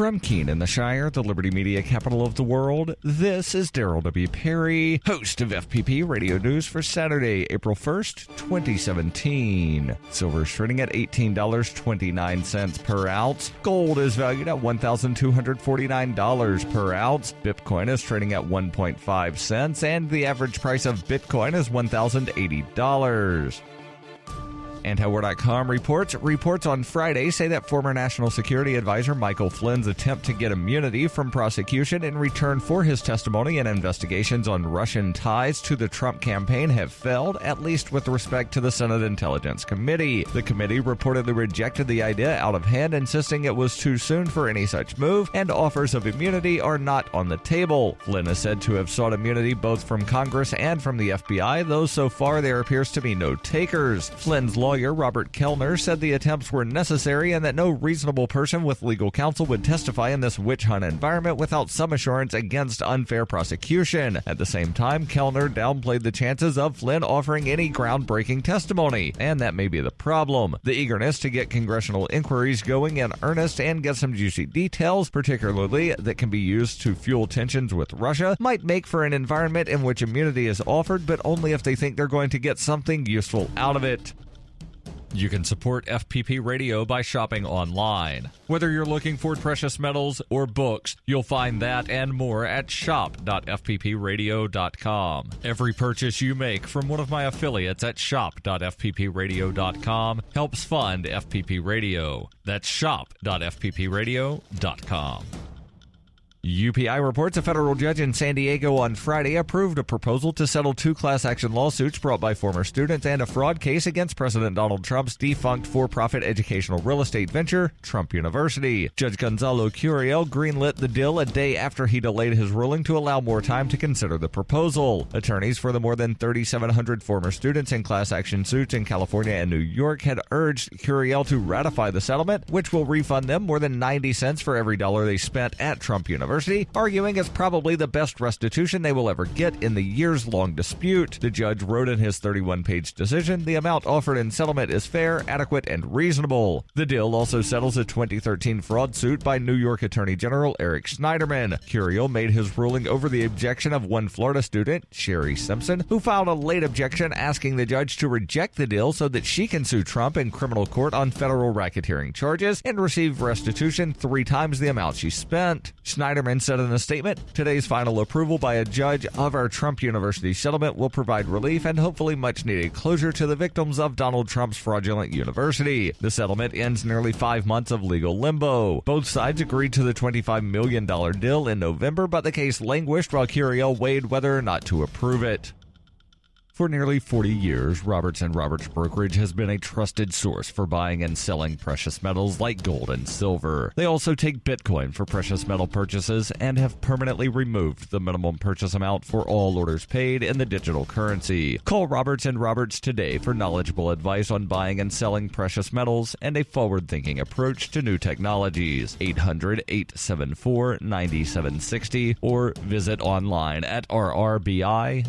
From Keene in the Shire, the Liberty Media capital of the world, this is Daryl W. Perry, host of FPP Radio News for Saturday, April 1st, 2017. Silver is trading at $18.29 per ounce. Gold is valued at $1,249 per ounce. Bitcoin is trading at 1.5 cents, and the average price of Bitcoin is $1,080. Antiwar.com reports on Friday say that former National Security Advisor Michael Flynn's attempt to get immunity from prosecution in return for his testimony in investigations on Russian ties to the Trump campaign have failed, at least with respect to the Senate Intelligence Committee. The committee reportedly rejected the idea out of hand, insisting it was too soon for any such move, and offers of immunity are not on the table. Flynn is said to have sought immunity both from Congress and from the FBI, though so far there appears to be no takers. Flynn's lawyer, Robert Kellner, said the attempts were necessary and that no reasonable person with legal counsel would testify in this witch hunt environment without some assurance against unfair prosecution. At the same time, Kellner downplayed the chances of Flynn offering any groundbreaking testimony, and that may be the problem. The eagerness to get congressional inquiries going in earnest and get some juicy details, particularly that can be used to fuel tensions with Russia, might make for an environment in which immunity is offered, but only if they think they're going to get something useful out of it. You can support FPP Radio by shopping online. Whether you're looking for precious metals or books, you'll find that and more at shop.fppradio.com. Every purchase you make from one of my affiliates at shop.fppradio.com helps fund FPP Radio. That's shop.fppradio.com. UPI reports a federal judge in San Diego on Friday approved a proposal to settle two class action lawsuits brought by former students and a fraud case against President Donald Trump's defunct for-profit educational real estate venture, Trump University. Judge Gonzalo Curiel greenlit the deal a day after he delayed his ruling to allow more time to consider the proposal. Attorneys for the more than 3,700 former students in class action suits in California and New York had urged Curiel to ratify the settlement, which will refund them more than 90 cents for every dollar they spent at Trump University, arguing it's probably the best restitution they will ever get in the years-long dispute. The judge wrote in his 31-page decision, the amount offered in settlement is fair, adequate, and reasonable. The deal also settles a 2013 fraud suit by New York Attorney General Eric Schneiderman. Curiel made his ruling over the objection of one Florida student, Sherry Simpson, who filed a late objection asking the judge to reject the deal so that she can sue Trump in criminal court on federal racketeering charges and receive restitution 3 times the amount she spent. Schneiderman said in a statement, today's final approval by a judge of our Trump University settlement will provide relief and hopefully much-needed closure to the victims of Donald Trump's fraudulent university. The settlement ends nearly 5 months of legal limbo. Both sides agreed to the $25 million deal in November, but the case languished while Curiel weighed whether or not to approve it. For nearly 40 years, Roberts & Roberts Brokerage has been a trusted source for buying and selling precious metals like gold and silver. They also take Bitcoin for precious metal purchases and have permanently removed the minimum purchase amount for all orders paid in the digital currency. Call Roberts & Roberts today for knowledgeable advice on buying and selling precious metals and a forward-thinking approach to new technologies. 800-874-9760 or visit online at rrbi.co.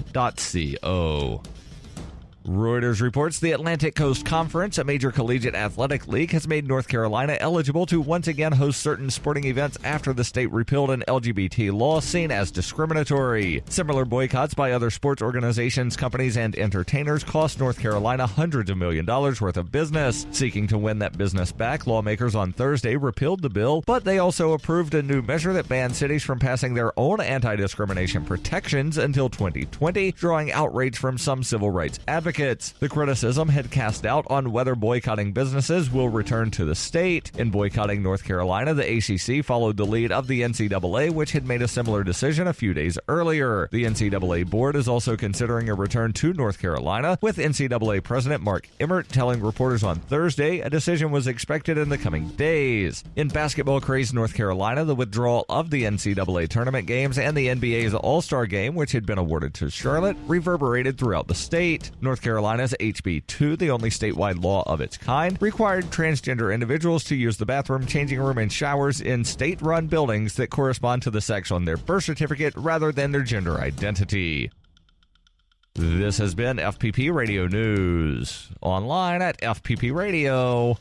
Reuters reports the Atlantic Coast Conference, a major collegiate athletic league, has made North Carolina eligible to once again host certain sporting events after the state repealed an LGBT law seen as discriminatory. Similar boycotts by other sports organizations, companies, and entertainers cost North Carolina hundreds of millions of dollars worth of business. Seeking to win that business back, lawmakers on Thursday repealed the bill, but they also approved a new measure that bans cities from passing their own anti-discrimination protections until 2020, drawing outrage from some civil rights advocates. The criticism had cast doubt on whether boycotting businesses will return to the state. In boycotting North Carolina, the ACC followed the lead of the NCAA, which had made a similar decision a few days earlier. The NCAA board is also considering a return to North Carolina, with NCAA President Mark Emmert telling reporters on Thursday a decision was expected in the coming days. In basketball-crazed North Carolina, the withdrawal of the NCAA tournament games and the NBA's All-Star Game, which had been awarded to Charlotte, reverberated throughout the state. North Carolina's HB 2, the only statewide law of its kind, required transgender individuals to use the bathroom, changing room, and showers in state-run buildings that correspond to the sex on their birth certificate rather than their gender identity. This has been FPP Radio News, online at fppradio.com.